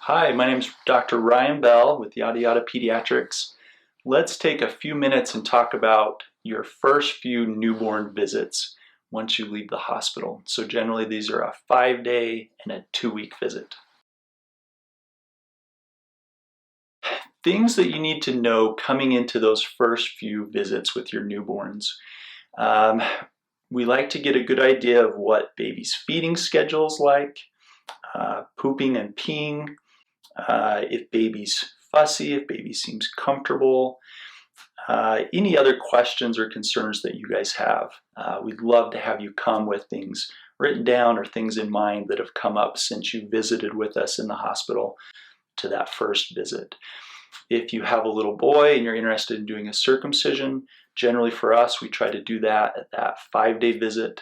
Hi, my name is Dr. Ryan Bell with YADAYADA Pediatrics. Let's take a few minutes and talk about your first few newborn visits once you leave the hospital. So generally these are a 5-day and a 2-week visit. Things that you need to know coming into those first few visits with your newborns. We like to get a good idea of what baby's feeding schedule is like, pooping and peeing, if baby's fussy, if baby seems comfortable, any other questions or concerns that you guys have. We'd love to have you come with things written down or things in mind that have come up since you visited with us in the hospital to that first visit. If you have a little boy and you're interested in doing a circumcision, generally for us, we try to do that at that 5-day visit.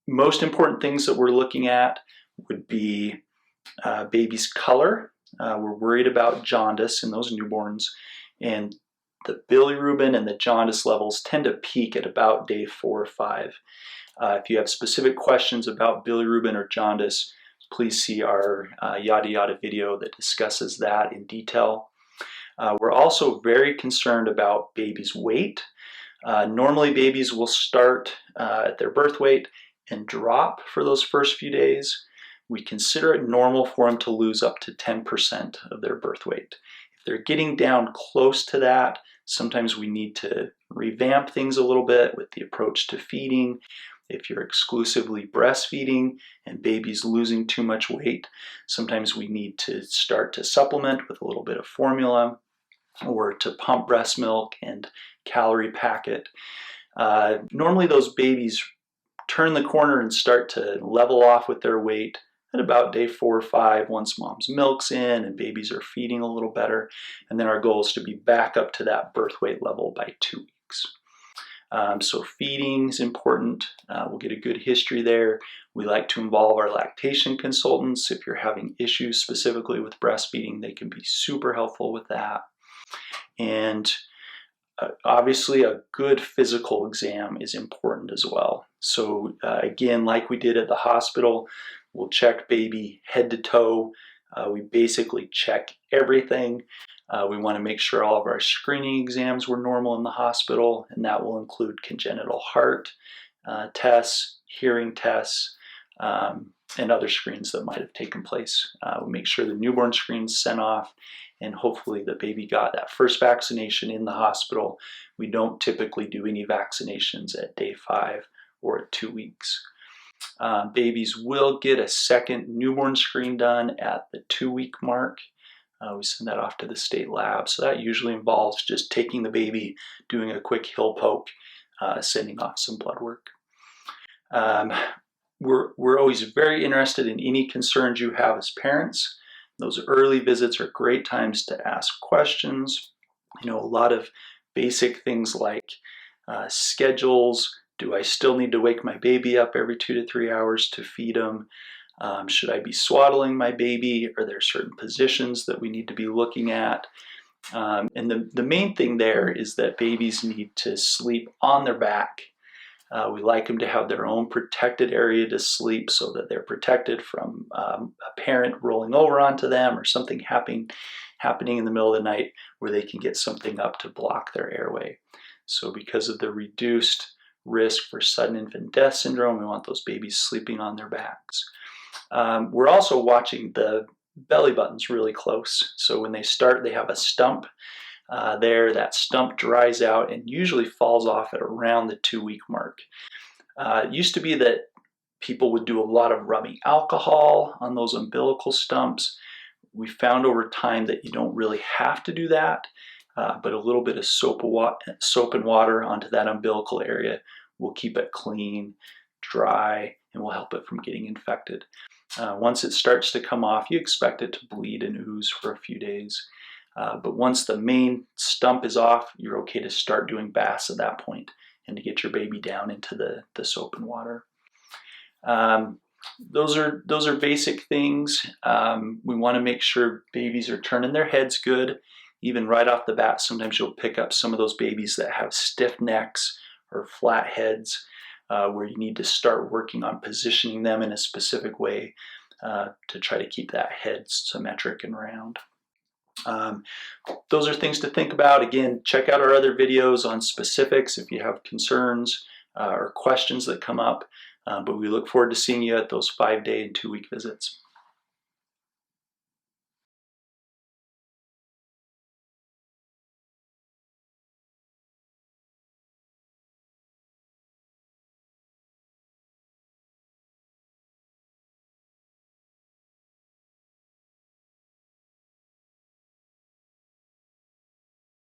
Most important things that we're looking at would be baby's color. We're worried about jaundice in those newborns, and the bilirubin and the jaundice levels tend to peak at about day 4 or 5. If you have specific questions about bilirubin or jaundice, please see our yada yada video that discusses that in detail. We're also very concerned about baby's weight. Normally babies will start at their birth weight and drop for those first few days. We consider it normal for them to lose up to 10% of their birth weight. If they're getting down close to that, sometimes we need to revamp things a little bit with the approach to feeding. If you're exclusively breastfeeding and baby's losing too much weight, sometimes we need to start to supplement with a little bit of formula or to pump breast milk and calorie pack it. Normally those babies turn the corner and start to level off with their weight at about day 4 or 5 once mom's milk's in and babies are feeding a little better. And then our goal is to be back up to that birth weight level by 2 weeks. So feeding is important. We'll get a good history there. We like to involve our lactation consultants. If you're having issues specifically with breastfeeding, they can be super helpful with that. And obviously a good physical exam is important as well. So again, like we did at the hospital, we'll check baby head to toe. We basically check everything. We want to make sure all of our screening exams were normal in the hospital, and that will include congenital heart tests, hearing tests, and other screens that might have taken place. We make sure the newborn screen's sent off, and hopefully the baby got that first vaccination in the hospital. We don't typically do any vaccinations at day 5 or at 2 weeks. Babies will get a second newborn screen done at the 2-week mark. We send that off to the state lab. So that usually involves just taking the baby, doing a quick heel poke, sending off some blood work. We're always very interested in any concerns you have as parents. Those early visits are great times to ask questions. A lot of basic things like schedules. Do I still need to wake my baby up every 2 to 3 hours to feed him? Should I be swaddling my baby? Are there certain positions that we need to be looking at? And the main thing there is that babies need to sleep on their back. We like them to have their own protected area to sleep so that they're protected from a parent rolling over onto them or something happening in the middle of the night where they can get something up to block their airway. So because of the reduced risk for sudden infant death syndrome, we want those babies sleeping on their backs. We're also watching the belly buttons really close. So when they start, they have a stump there. That stump dries out and usually falls off at around the 2-week mark. It used to be that people would do a lot of rubbing alcohol on those umbilical stumps. We found over time that you don't really have to do that, but a little bit of soap and water onto that umbilical area will keep it clean, dry, and will help it from getting infected. Once it starts to come off, you expect it to bleed and ooze for a few days. But once the main stump is off, you're okay to start doing baths at that point and to get your baby down into the soap and water. Those are basic things. We want to make sure babies are turning their heads good. Even right off the bat, sometimes you'll pick up some of those babies that have stiff necks or flat heads, where you need to start working on positioning them in a specific way to try to keep that head symmetric and round. Those are things to think about. Again, check out our other videos on specifics if you have concerns or questions that come up. But we look forward to seeing you at those 5-day and 2-week visits.